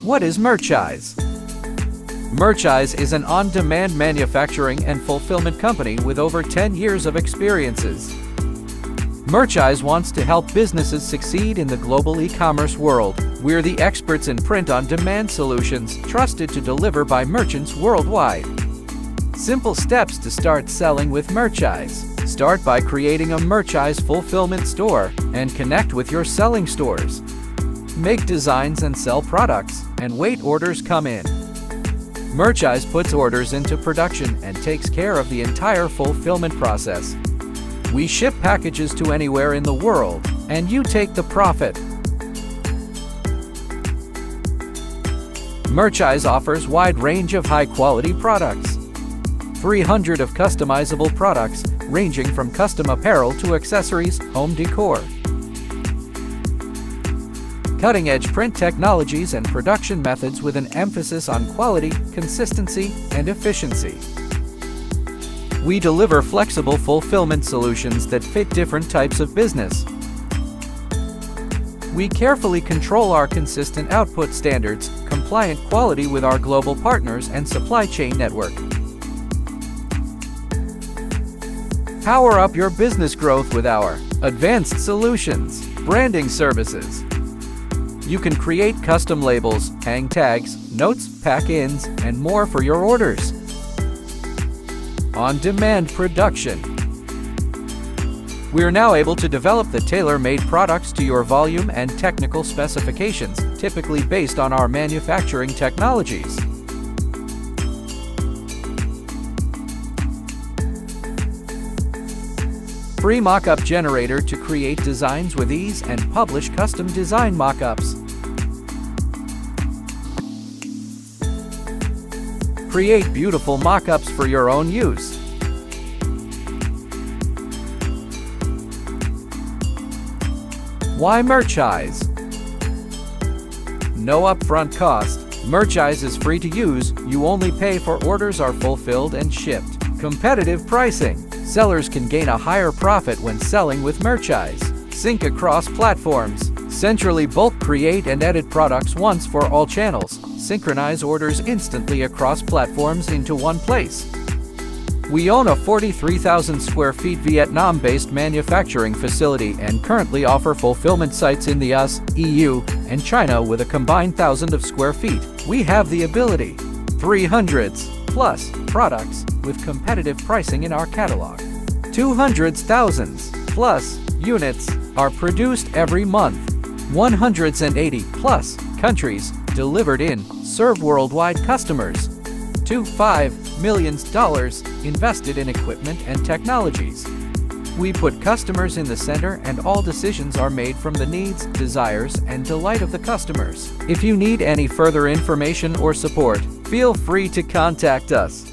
What is Merchise? Merchise is an on-demand manufacturing and fulfillment company with over 10 years of experiences. Merchise wants to help businesses succeed in the global e-commerce world. We're the experts in print-on-demand solutions, trusted to deliver by merchants worldwide. Simple steps to start selling with Merchise. Start by creating a Merchise fulfillment store and connect with your selling stores. Make designs and sell products, and wait orders come in. Merchise puts orders into production and takes care of the entire fulfillment process. We ship packages to anywhere in the world, and you take the profit. Merchise offers wide range of high-quality products. 300 of customizable products, ranging from custom apparel to accessories, home decor. Cutting-edge print technologies and production methods with an emphasis on quality, consistency, and efficiency. We deliver flexible fulfillment solutions that fit different types of business. We carefully control our consistent output standards, compliant quality with our global partners and supply chain network. Power up your business growth with our advanced solutions, branding services. You can create custom labels, hang tags, notes, pack-ins, and more for your orders. On-demand production. We are now able to develop the tailor-made products to your volume and technical specifications, typically based on our manufacturing technologies. Free mock-up generator to create designs with ease and publish custom design mock-ups. Create beautiful mock-ups for your own use. Why Merchise? No upfront cost. Merchise is free to use. You only pay for orders are fulfilled and shipped. Competitive pricing. Sellers can gain a higher profit when selling with Merchise. Sync across platforms. Centrally bulk create and edit products once for all channels. Synchronize orders instantly across platforms into one place. We own a 43,000 square feet Vietnam-based manufacturing facility and currently offer fulfillment sites in the US, EU, and China with a combined 1,000 of square feet. We have the ability. 300s plus products with competitive pricing in our catalog. 200s thousands plus units are produced every month. 180 plus countries delivered in, serve worldwide customers. $5 million invested in equipment and technologies. We put customers in the center and all decisions are made from the needs, desires, and delight of the customers. If you need any further information or support, feel free to contact us.